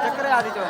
चक्कर आदि जो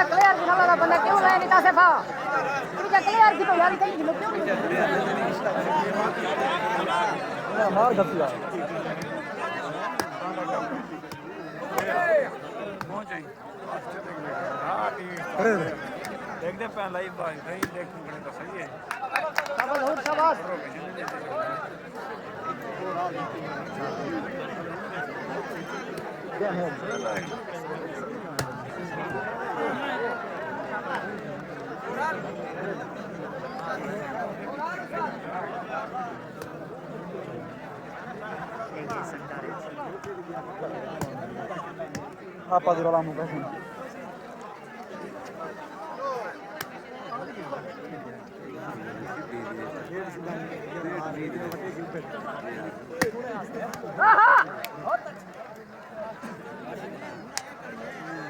clear di nalla banda क्यों लाया नहीं तासे फा तुझे clear की तो यार कहीं क्यों नहीं मार गपिया देख दे पहला लाइव भाई नहीं देखने तो सही है शाबाश क्या है apa di dalam muka sini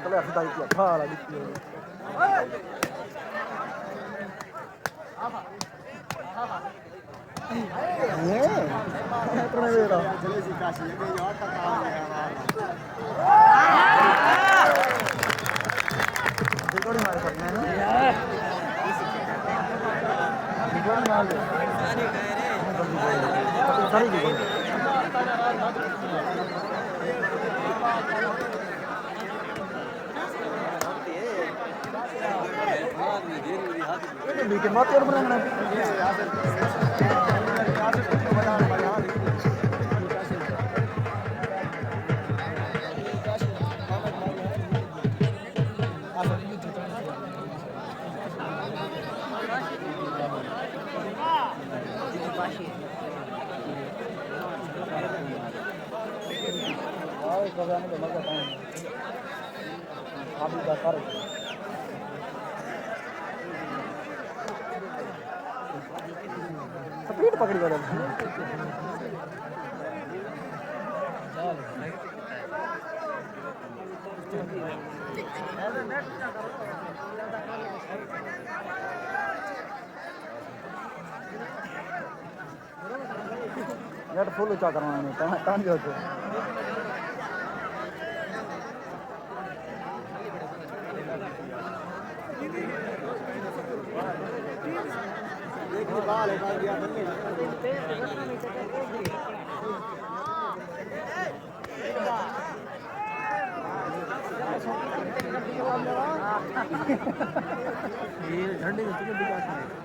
kalau sudah itu apa lagi bikin mati orang menang speed पकड़ी कर नेट फुल ऊंचा करवाना है टान जो ये झंडे में कितने विकास है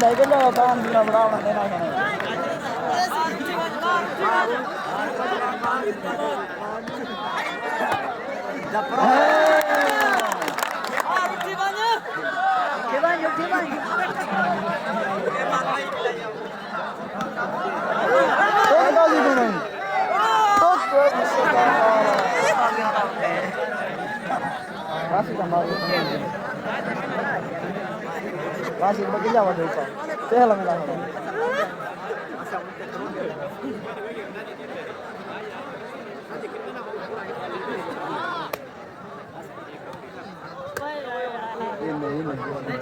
đây cái lo con là đâu này này này Masih bagi Jawa dulu Pak. Saya lang lang. Ini.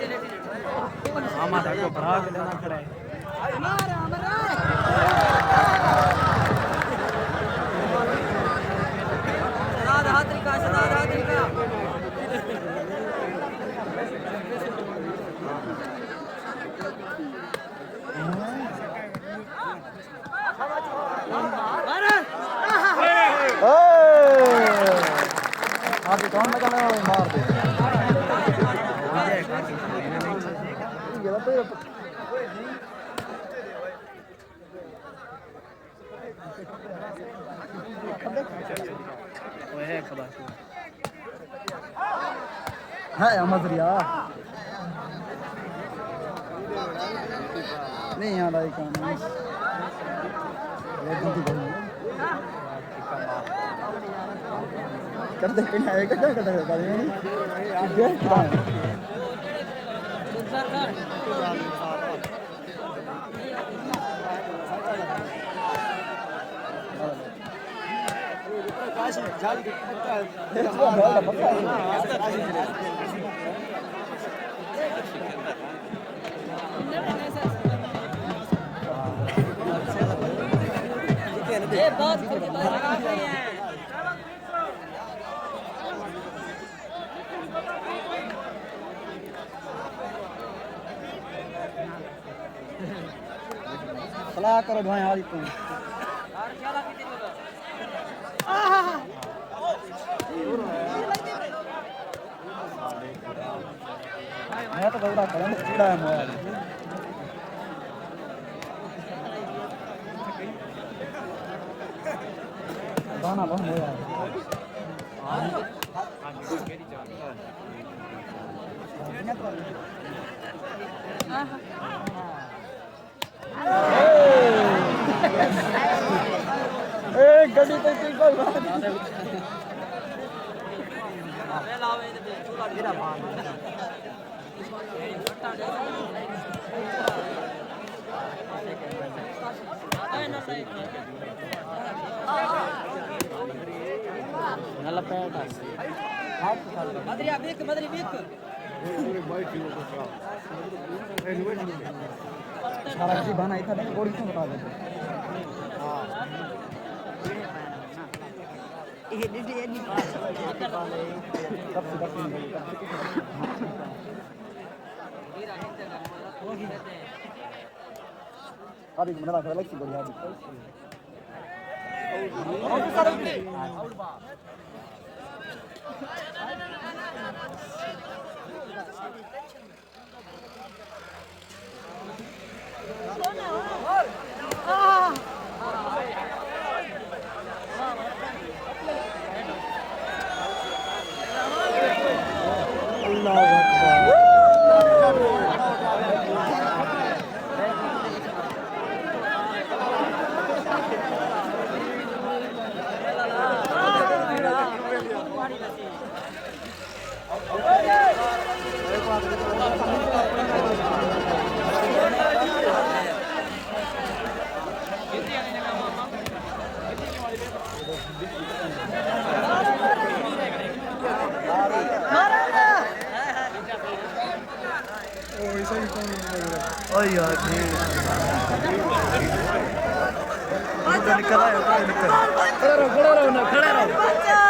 हमारा को भरा के लेना खड़ा है आगे कौन लगा मार दे है मजरिया नहीं यहाँ लाई काम कर दे कहीं आएगा क्या कर देगा सलाह करो ढोए हारी तुम मैं तो दौड़ा खड़ा हूं कीड़ा है मोबाइल दाना बहुत मोया है गड्डी तो कोई बात नला पैट मदरिया बिक मदरी बिक सारा की बना इतना नहीं गोड़ी क्यों बता दे हां ये दीदी ये नहीं कब से अभी मेरा घर लग सी बढ़िया ओए यार निकल आया निकल खड़ा रहो ना खड़ा रहो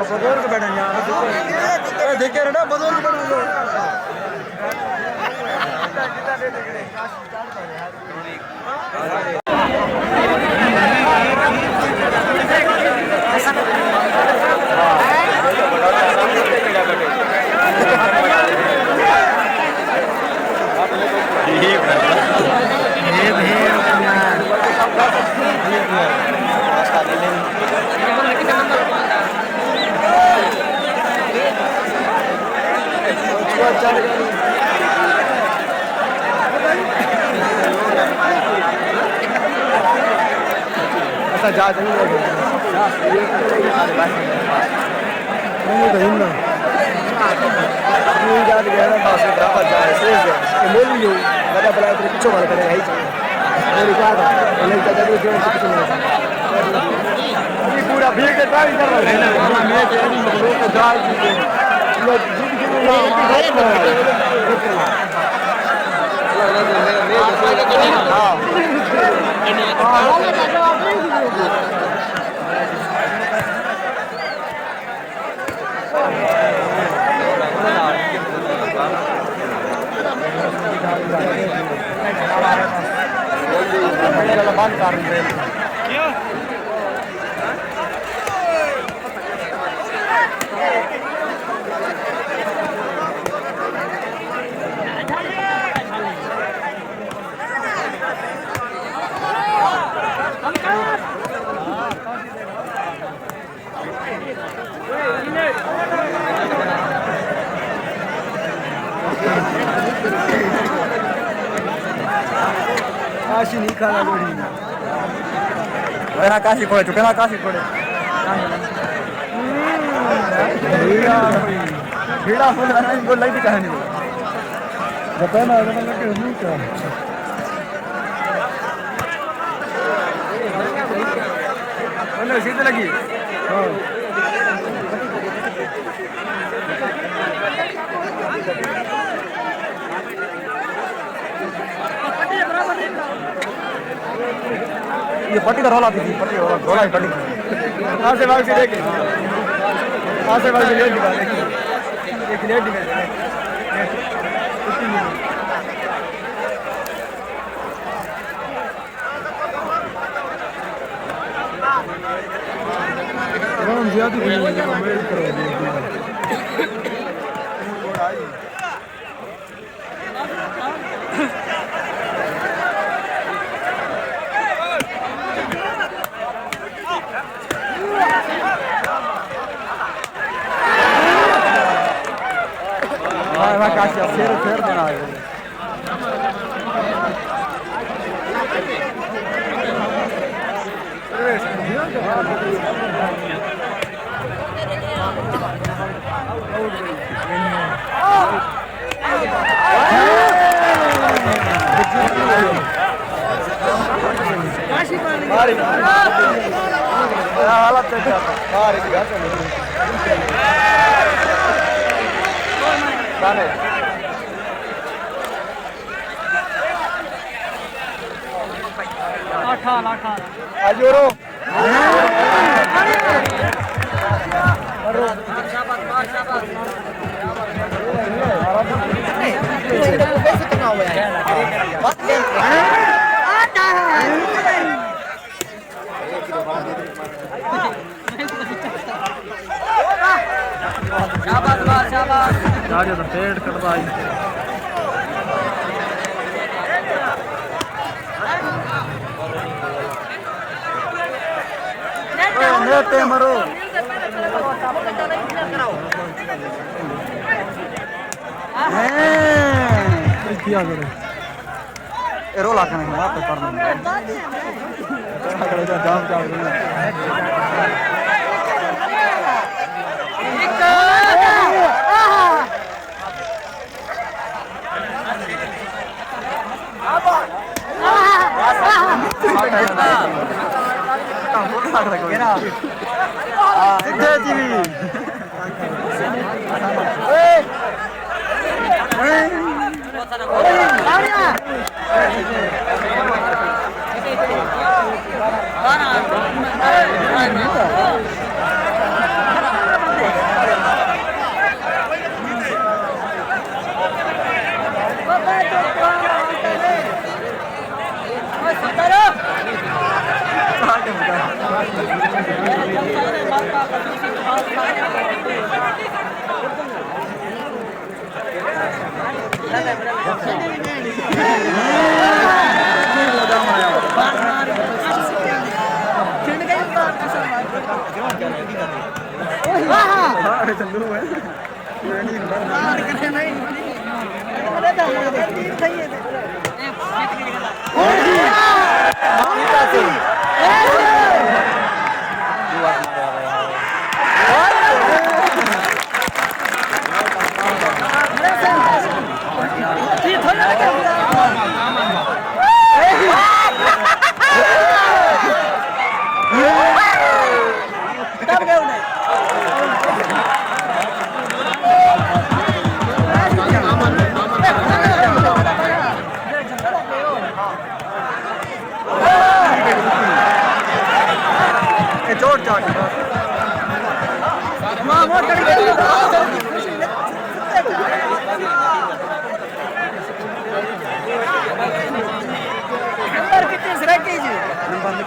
बुजुर्ग बैठे यहाँ देखे ना बुजुर्ग जा याद गया ना बस बराबर जा ऐसे ये मोल भी हो बड़ा बड़ा तेरे पीछे वाला करेगा ही मेरी क्या था मैंने कहा था जो कुछ नहीं ये पूरा भीड़ के ट्राई कर रहे हैं ना मैं तो नहीं लोगों को जा लोग जिद के बंद कर काशी नहीं खाना लोड़ी वेना काशी कोड़े चुके ना काशी कोड़े भीड़ा फुल रहना इनको लगी कहानी बता ना अगर लगे नहीं क्या बोलो सीधे लगी हां ये पट्टी का रोला थी पट्टी रोला ही पट्टी कहाँ से भाग से देखे कहाँ से भाग से लेट दिखा एक लेट दिखा हम ज्यादा मेरे करो vai caixa feira देना है हालत Ajuro. शाबाश पेड़ कटवाई नेते मरो क्या करे रोला करने में आप करना है जाम जाम वाह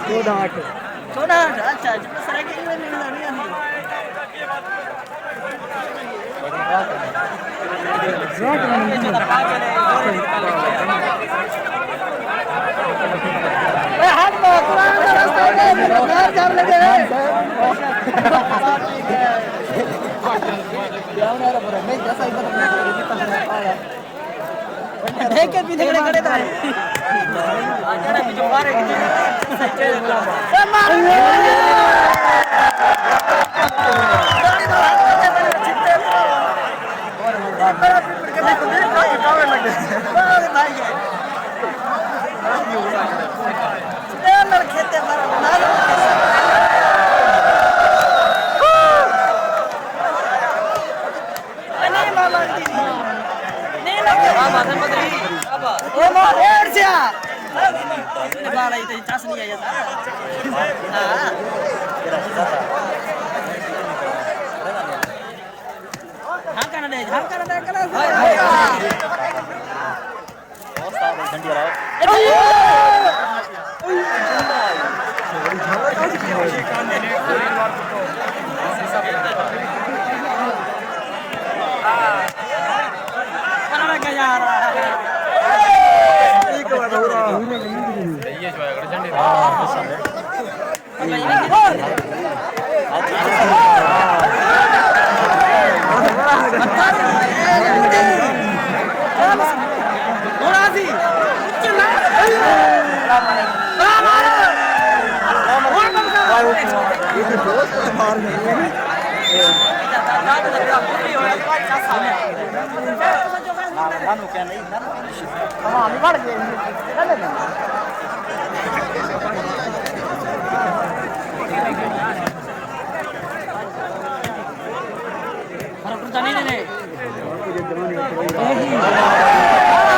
14 अच्छा सर के लिए नहीं हाथ में कुरान का रास्ता है घर जा लगे देख के पीछे खड़े थे आजा पीछे मारे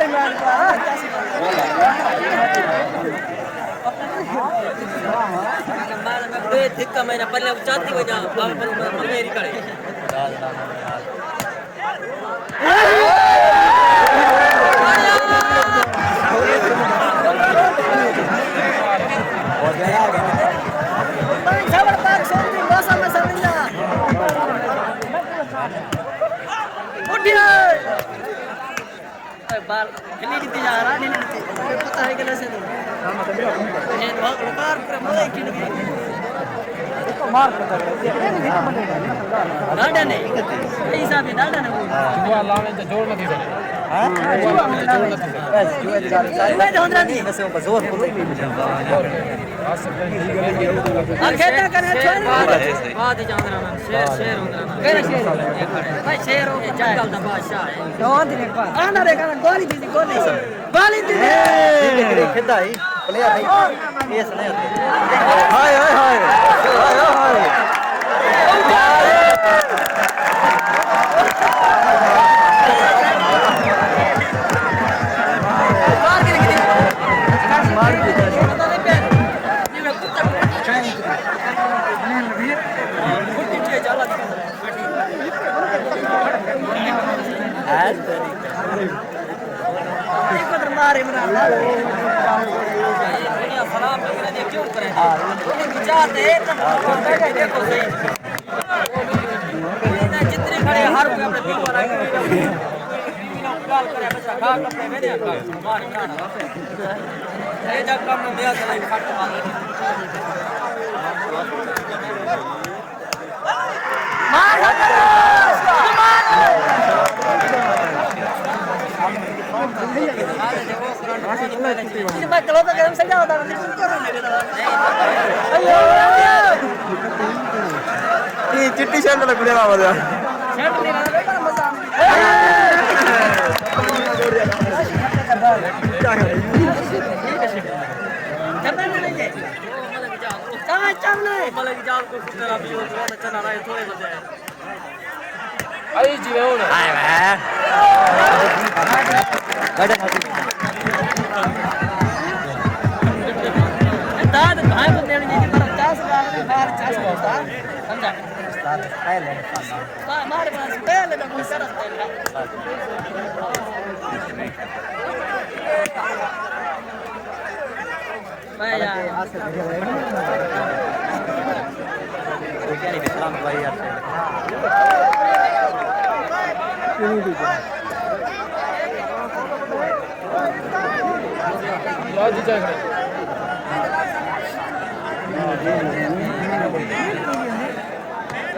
मार मैं चलो तो गरम से जाओ दादा अयो ये चिट्टी शर्ट लग रहा है शर्ट नहीं रहा बेटा मजा आई जी हो ना हाय गाड़ी दाद भाई बंदे ने की तरफ 50 गाने बाहर 50 होता समझा हमारे पास पहले तो कोई सरस मैं यार क्या नहीं सलाम भाई यार लाजी जाएगा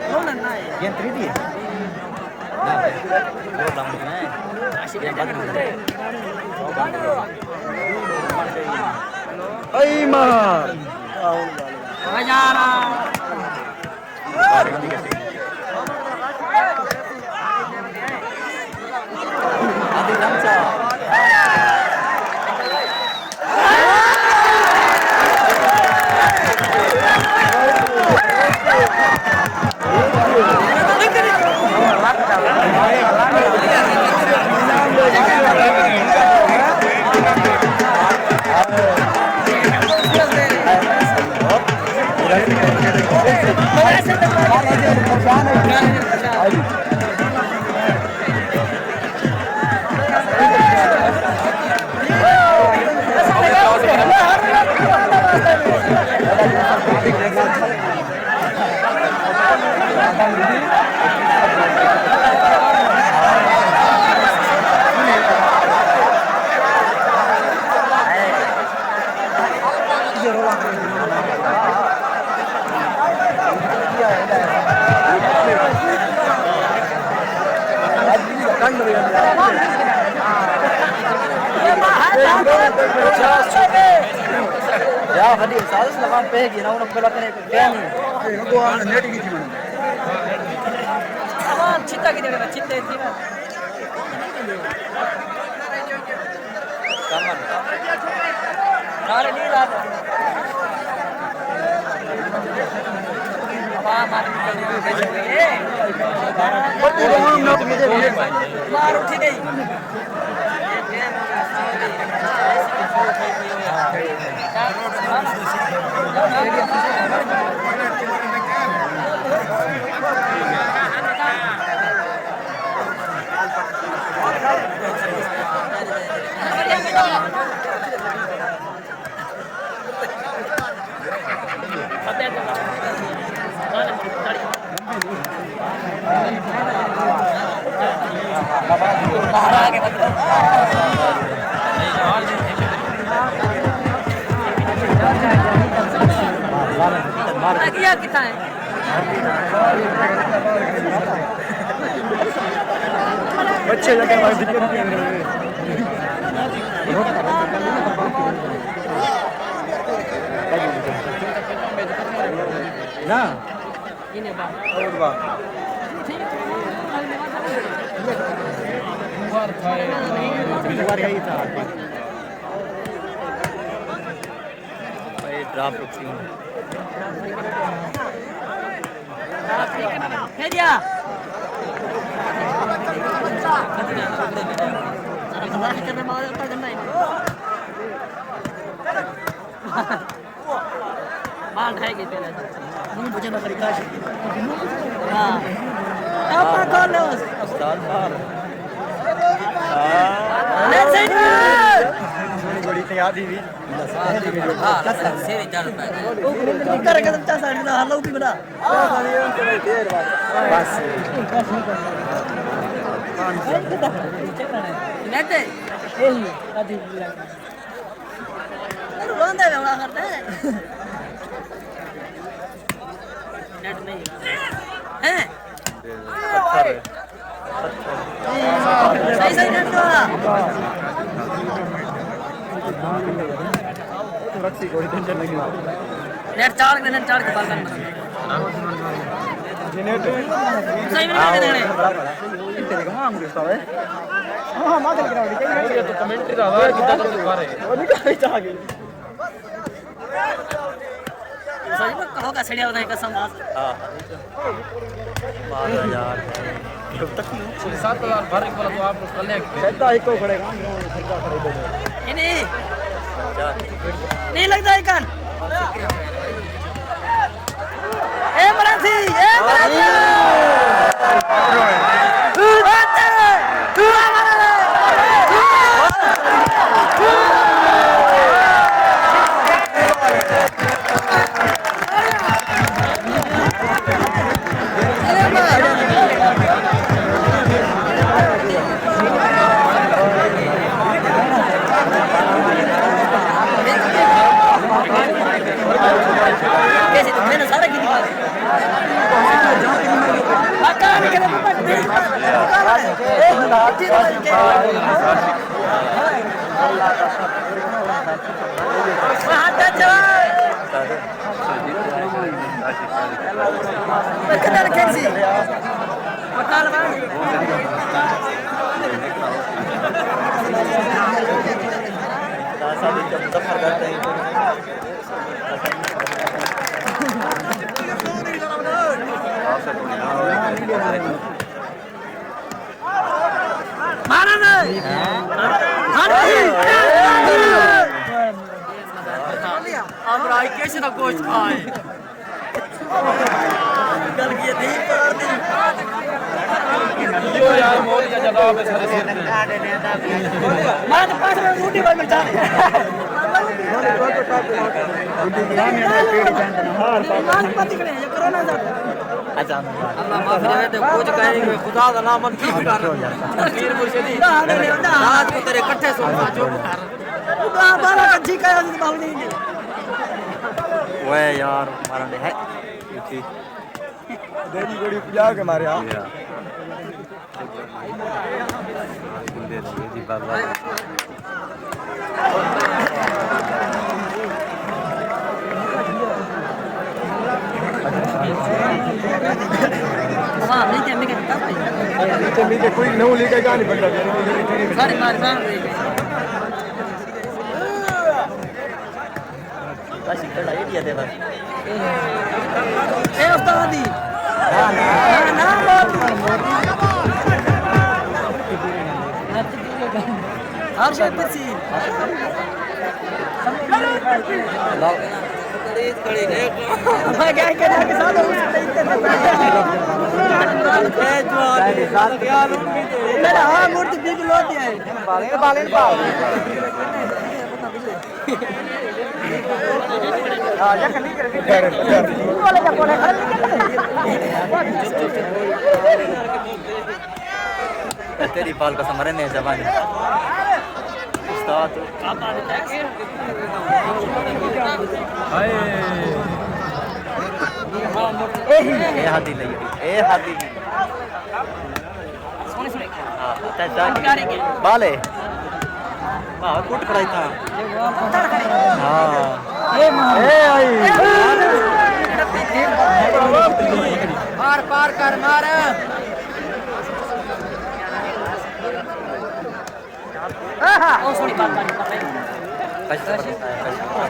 कौन है ना ये 3D है ना वो दाम कितना है ये बात नहीं आई मां हजारा आदि लंचा Ya, tadi saya selama pergi, nak nak belakang ni, kan? Aku net ini cuma. अब चित्ता की जगह चित्ते थी ना Kamar. नारे नहीं रात अब मार मार उठी गई किया कितना है बच्चे लगे भाई दिक्कत नहीं है ना ini bang और बात बार यही था भाई ड्राप रुकती हूँ है dia karena mau tak kena ini मान है कि पहले नहीं मुझे ना तरीका है हां apa कौन है उस्ताद बाहर लेट्स से बड़ी तैयारी भी हां सेरी चल पे ऊपर कदम चा साइड ना हल्ला उठी बड़ा बस नेटे यही आदि रोंदे में वहां करते हैं नेट नहीं है सही सही नेट रखी कोई टेंशन नहीं नेट चार के बाल करना सही में नहीं देने तेरे को मांग रहा है हां मादल ग्राउंड के ये तो कमेंट्री रहा है कितना तो करे वो निकाल चाह गई सही में होगा सड़िया बताए कसम हां 12000 कब तक 7,000 भर एक वाला तो आप कर ले कहता है को खड़ेगा खर्चा करे दे नहीं लगता है कान ए मराठी कैसे तो मैंने सारा की दिखा आका निकले मारा नहीं अब राई कैसे ना कोच खाए गल किए नहीं पड़ा यो यार मोर का जवाब है सारे से मैं तो 5 मिनट ड्यूटी पर बैठा अच्छा अल्लाह माफ करे तो कुछ कहेंगे खुदा का नाम मन की कर पीर मुर्शिदी आज को तेरे इकट्ठे सोचा जो खुदा बाला कच्ची कया तो बाहु नहीं ओए यार मारन दे है देवी गोड़ी पूजा के मारे हां दे दी बाबा हां नहीं के मैं कहता नीचे कोई नौ लेके जा नहीं पड़ता सारी मार मार बस इतना आइडिया दे बस ए उस्तादी ना हर्षद पसी मैं क्या करना के साथ मेरा हाँ मूर्ति बिग लोटी है बालेन पाओ तेरी पाल का समरे ने जवानी उस्ताद हाय ए हादी लगी ए हादी सोने सोने हां चाचा बाले वाह कुट कराई था हां ए आई मार पार कर मार ओ सोनी बात कैसे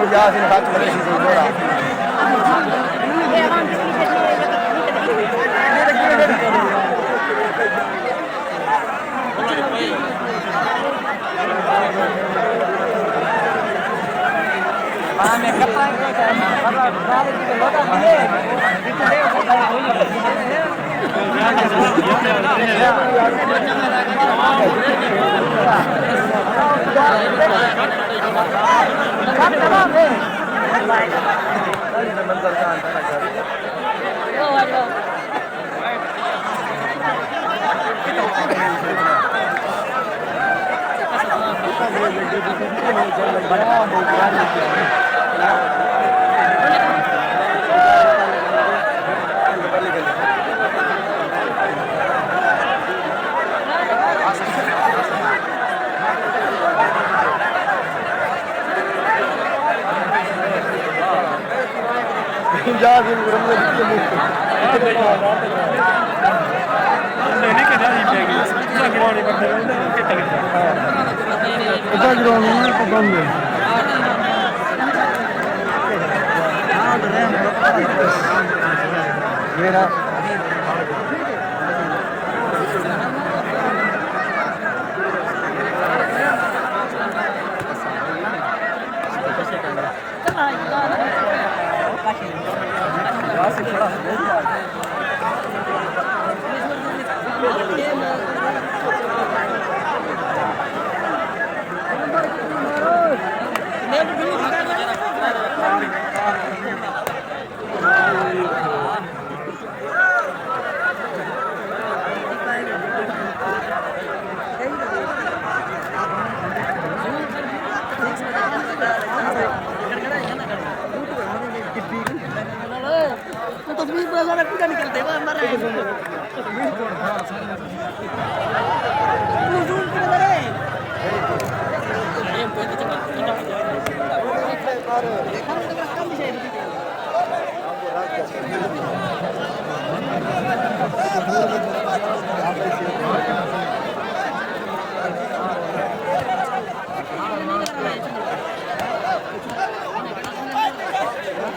50 दिन बाद बड़े सी जोड़ा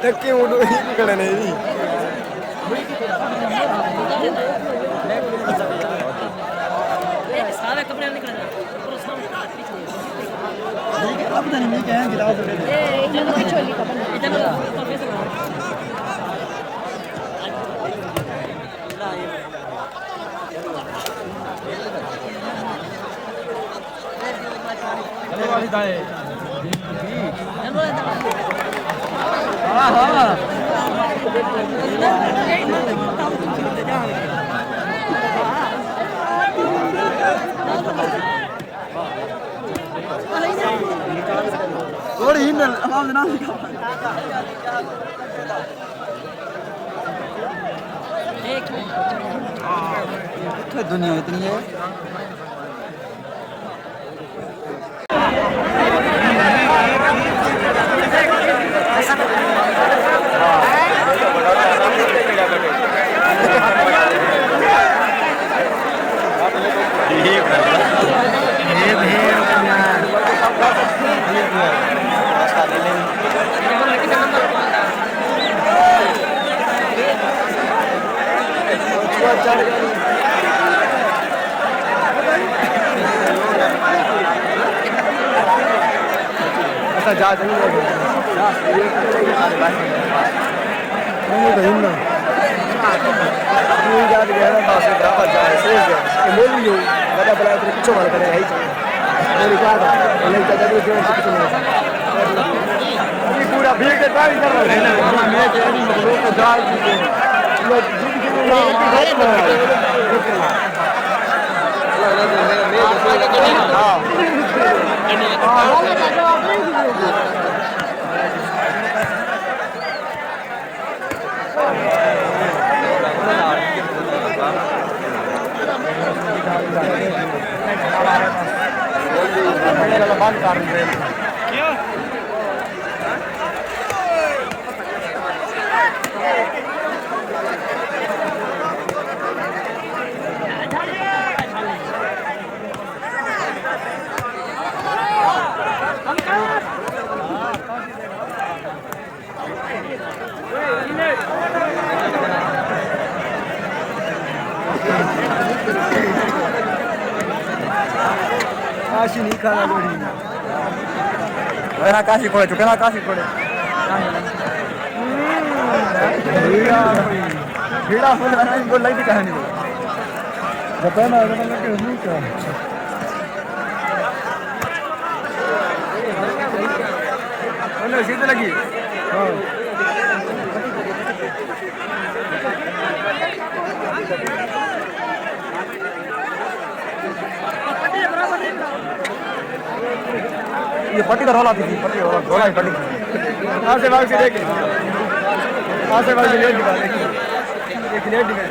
धक्के मुंडू ही कड़े नहीं सारे कपड़े निकल जाए अब तो नहीं क्या है गिलास ए इधर छोली कपड़े इधर वाली दाए हां हां थोड़ी ही मिल हम ना एक तो दुनिया इतनी है ऐसा जा नहीं पूरा भीड़ के ट्राई कर रहे हैं बंद कर काशी नहीं खाना लोड़ी ना काशी कोड़े चुके ना काशी कोड़े भीड़ा फुल है इनको लग भी कहानी बता ना अगर लगे नहीं क्या बोलो सीधे लगी हां ये पट्टी का रोल आती थी पट्टी और रोला ही पट्टी कहां से भाग से देख कहां से भाग से लेट दिखा देखिए एक लेट दिखा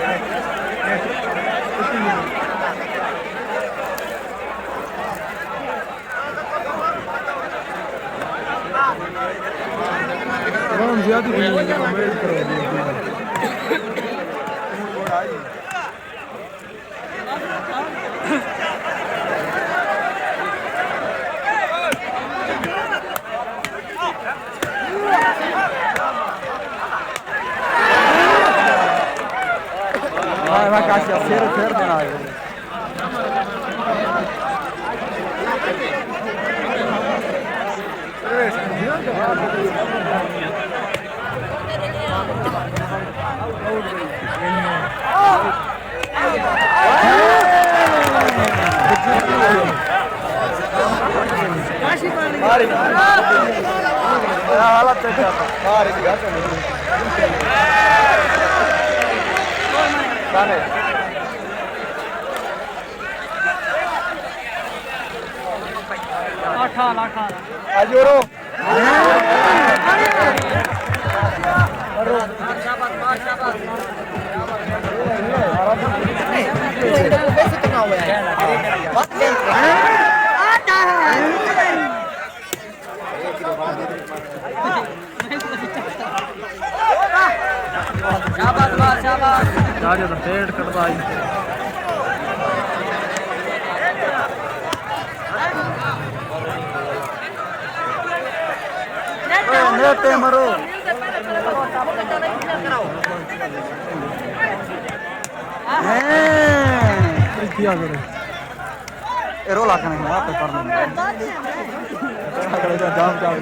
राम ज्यादा मेल करवा दिया काशी फेर देना है हालत लाठा आजोरो शाबाश तो पेड़ कटता है नेते मरो किया करो एरो लाख नहीं वहां पे करना जाम जाम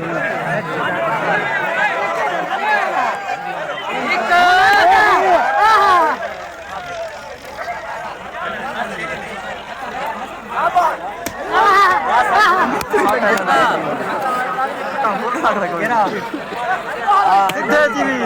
सीधे जीवी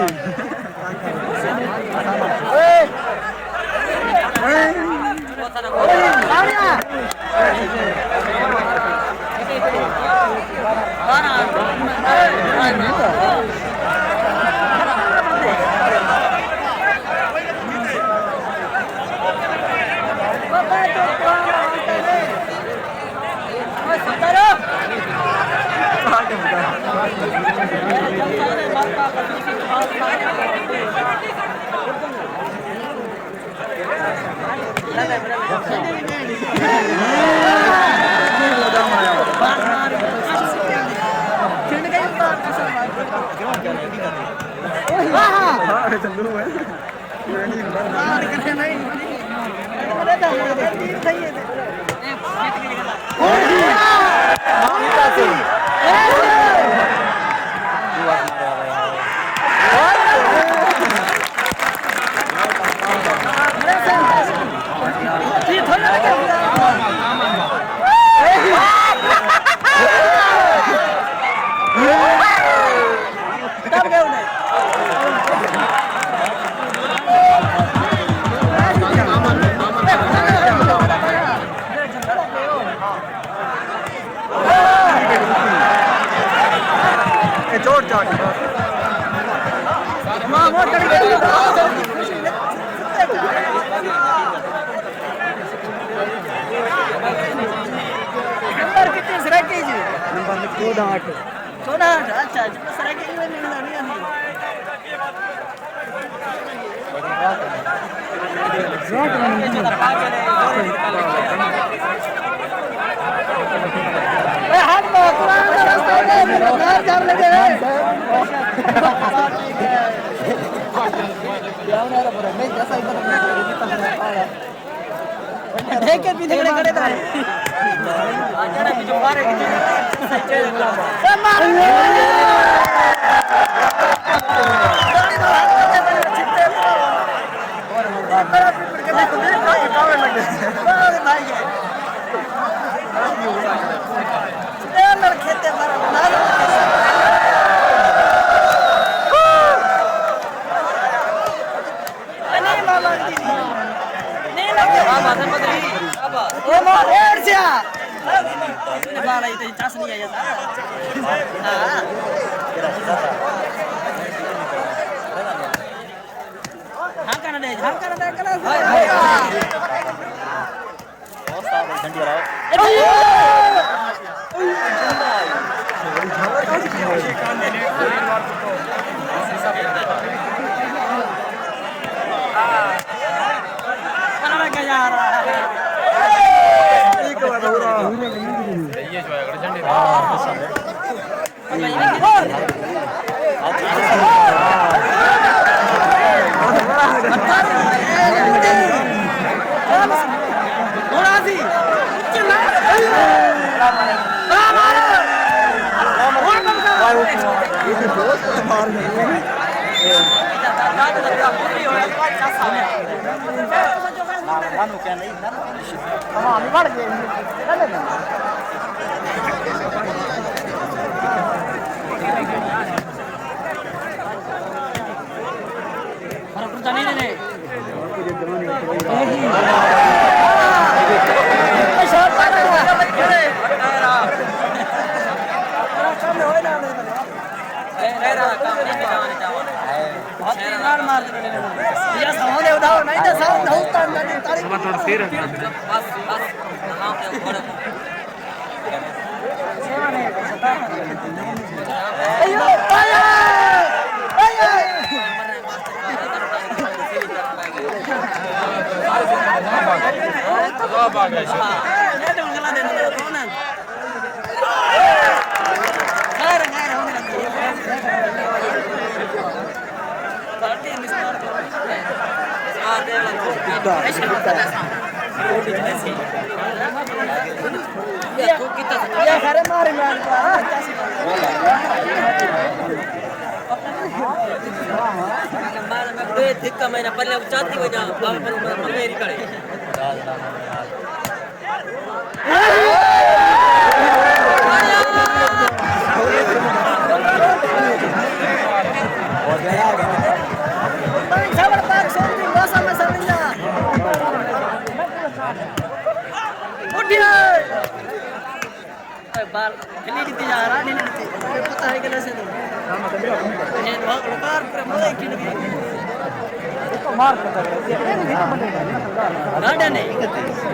जो मारे की मैंने पहले चाहती वजह मेरी करे बाल नहीं दी जा रहा नहीं पता है कैसे तो ये बार पूरा मोए की लगी मार पता है डाडा नहीं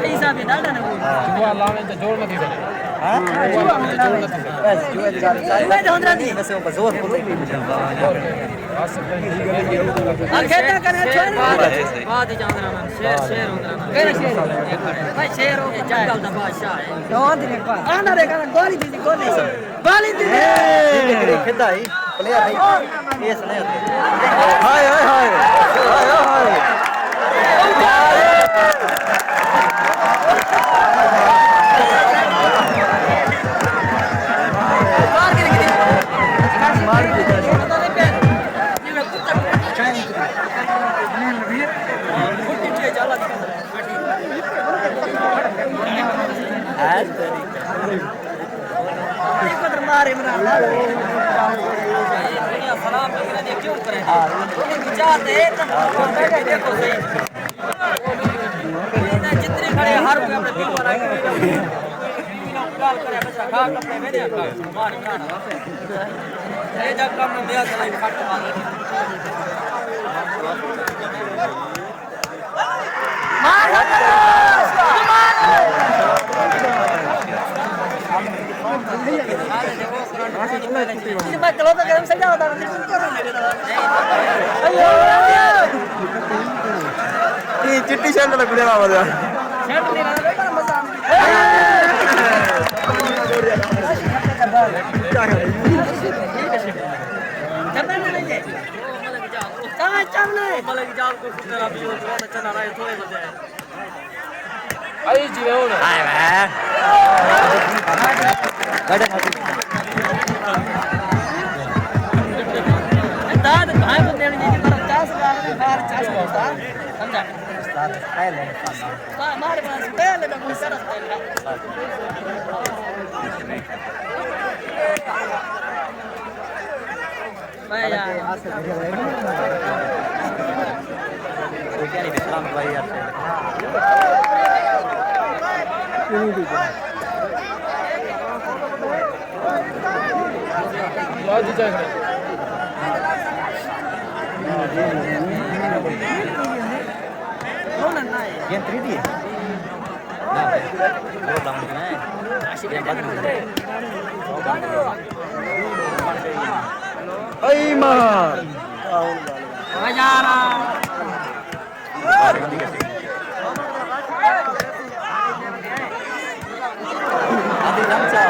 ऐसा भी डाडा नहीं जुआ लाने तो जोर नहीं दे हां जुआ बस जुआ दी मैं तो होंदरा दी बस वो जोर बोल नहीं खेता करे छोड़ बाद जांदरा ना शेर होंदरा ना करे शेर भाई शेर हो गया चाय का बादशाह है दो दिन एक बार आना रे का गोली दी गोली दी खेता ही प्लेयर नहीं ये सुने हाय हाय हाय हाय हाय मार के मारे इमरान सलाम दे क्यों करे विचार दे देखो सही जितने खड़े हर कोई अपने दिल वाला करे बच्चा खा कपड़े में दे मार इमरान ये जब काम में दिया चलाई फट मार मैं चलो तो गरम सजा होता ये चिट्टी शर्ट लग गया बाबा शर्ट नहीं रहा बड़ा मजा चलने जाल को तेरा भी वो चला रहा है थोड़े बजे आई जी हो ना गाड़ी दाद भाई को देने जी पर 50 का बाहर 50 होता समझा उस्ताद खाए ले हमारे पास पहले में कोई शरत नहीं मैं यार क्या नहीं सलाम भाई यार लाज जाएगा कौन ना है ये 3D है ना वो दाम है आशिक के बाद Aiman. Wajara. Adi Ramsa.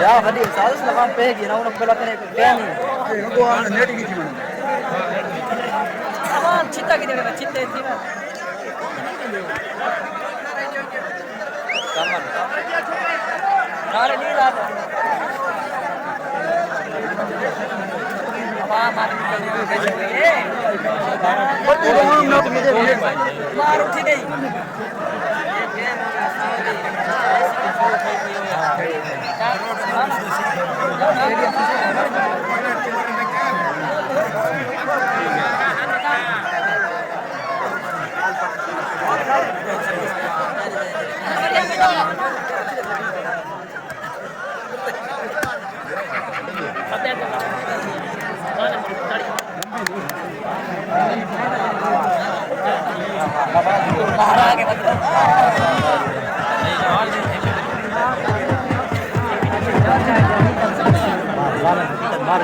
Ya, tadi saya selama pergi, nak belakang ni pergi. Aku orang net ni gimana? Aman, cinta kita kan, cinta itu. Kaman. Kalau ni lah. Apa mati kita ni? Betul orang nak tu dia. Baru tidak.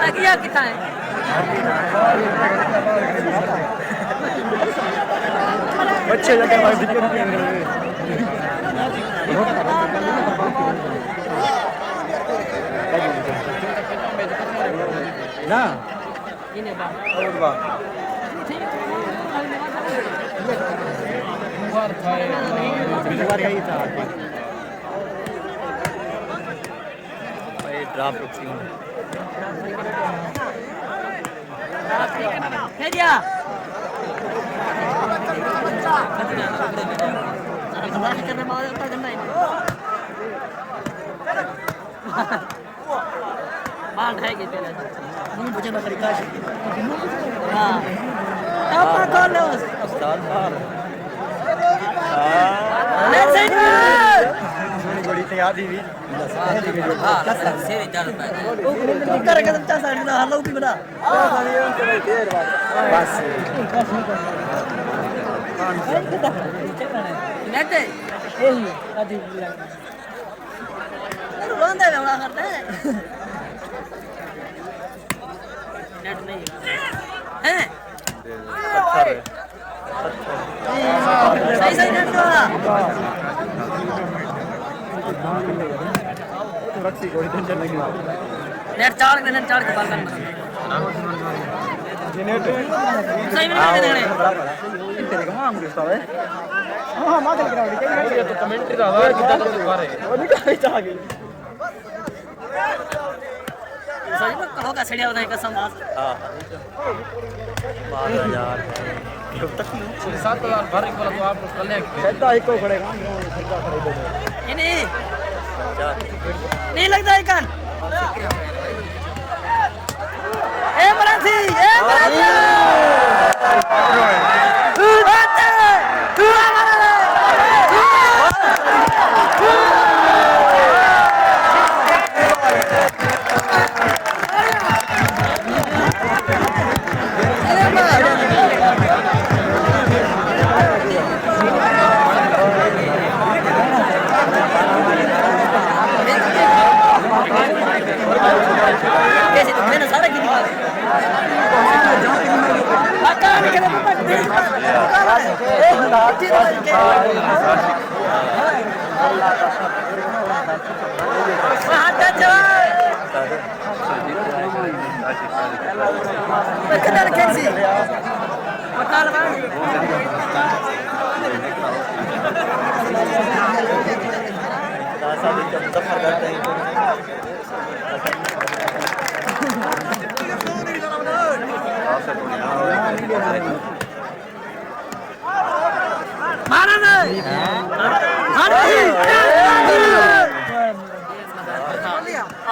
Lagi kita है बच्चे लगे भाई दिक्कत नहीं ना ini bang और बात बार खाए बार यही था भाई ड्राफ्ट रुकती हूँ है क्या करने मार देता करना ही बाल है कि पहले नहीं मुझे ना तरीका है हां अब कौन है उस्ताद बाहर ले सही बड़ी तैयार थी हां सेरी चल पाए वो कर के तुम 4 साइड ना हल्ला भी बना बस नेट यही आदि रोंदे में बड़ा करते हैं नेट नहीं है सही सही नेट का रखी कोई टेंशन नहीं नेट चार के बाल करना नेट सही में नहीं देने तेरे को हम गुस्सा है हां मां चल रहा है ये तो कमेंट्री रहा है कितना तो कर रहे वो निकाल ही आ गई सही में कहो का छड़िया होता है कसम आज हां मारा यार कब तक 7,000 भर को तो आप उसका ले सीधा एक को खड़ेगा सीधा खड़े ये नहीं लगता है कान ए मराठी कैसे तो मैंने सारा गिनी मारा नहीं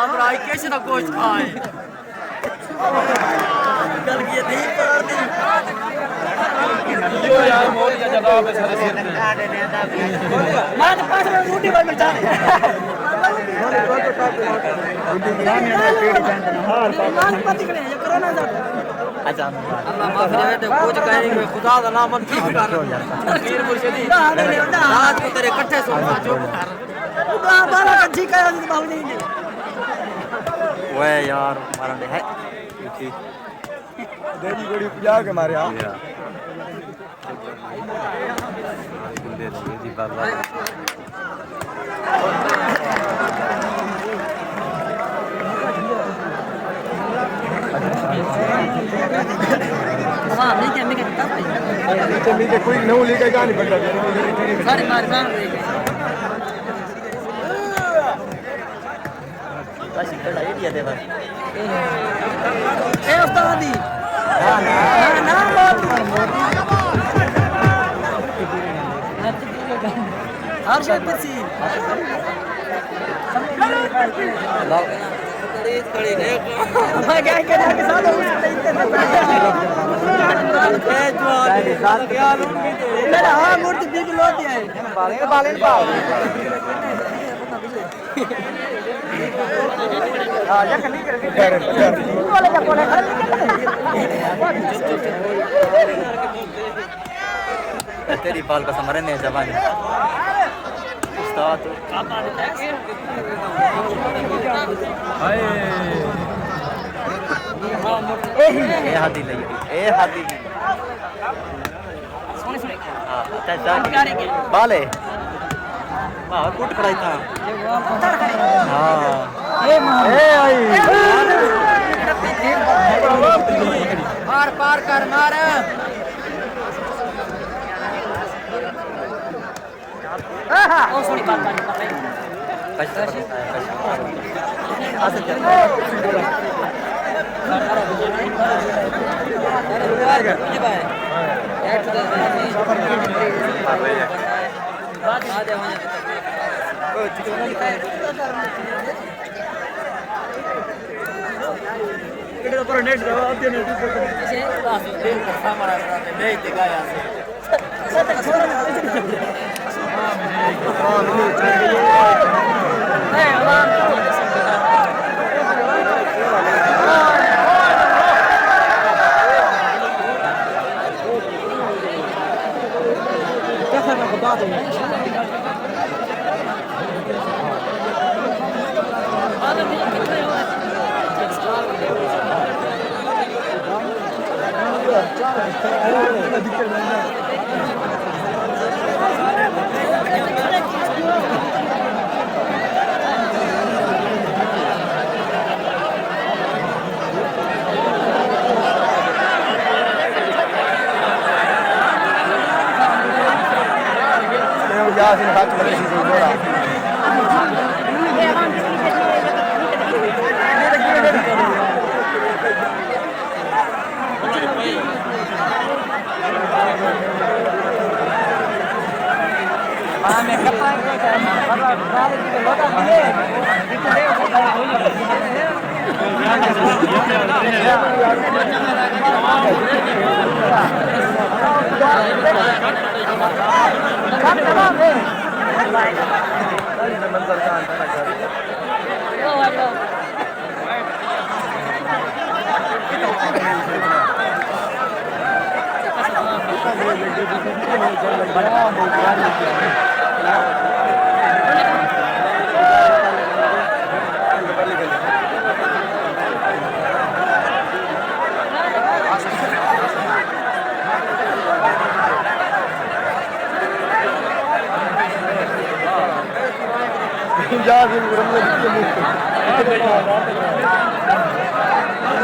আমরা कैसे ना कोच खाए गल गई नहीं पर यो यार मोर का जवाब है सारे सिर पे मां तो पास में रोटी बन जा अच्छा अल्लाह माफ करे तो कुछ कहेंगे खुदा का नाम मन ठीक कर पीर मुर्शिदी रात को तेरे इकट्ठे सो जो खुदा बाला कच्ची कया तो बाबू नहीं ओए यार मारन दे है देवी गोड़ी पूजा के मारे हां दे दी बाबा हां नहीं के मैं कहता नीचे कोई नौ लेके जा नहीं पड़ता सारे मार बस इतना आइडिया दे बस ए उस्तादी ना हर शे पसी खड़ी ने मैं क्या के साथ क्या लूंगी मेरा हां मूर्ति बिग लोती है बाले पाओ हां या कली कर वाले का बोले तेरी पाल का समरे ने जवानी उस्ताद हाय ए हादी लई ए हादी सोने सोने हां अच्छा बाले वाह कुट कराई था हां ए आई पार कर मार ओ सोनी बात कर कैसे आसे क्या ये भाई एक तो बात आ दे हो ओ चिकन इकडे पर नेट जावा आते नेट से बास दिन का सामान आते नहीं दिखाया Ya sini baca dari situ bola. जा फिर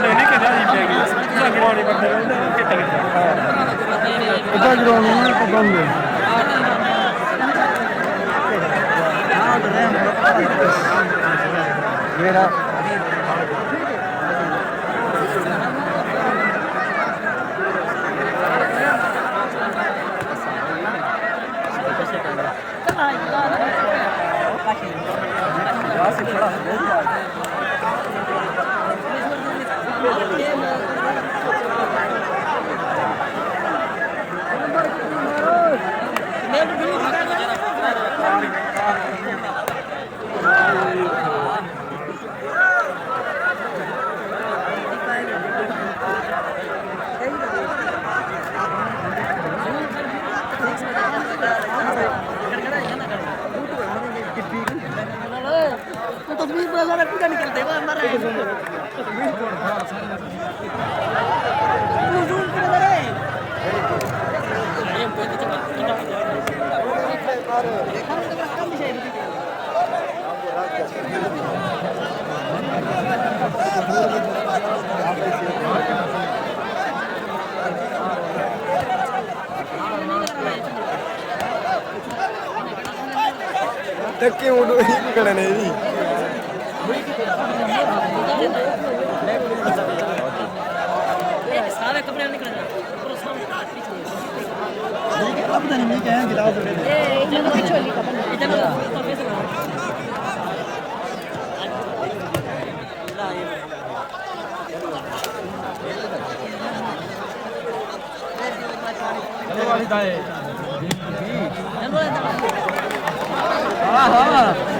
नहीं के जा ही पेगी पूरा गिराने पड़ता है कितना कितना गिराने में तो बंद है मेरा तस्वीर पर जरा पूरा निकलते हैं हमारा जूम कर दे टक्के उड़ ही निकले नहीं सारे कपड़े निकल पूरा सामने पता नहीं क्या है गिलास ए चलो पिछोली कपड़े चलो चलो वाली दाए हां हां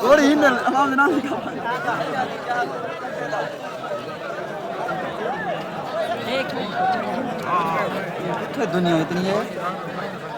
और ही ना आवाज ना एक दुनिया इतनी है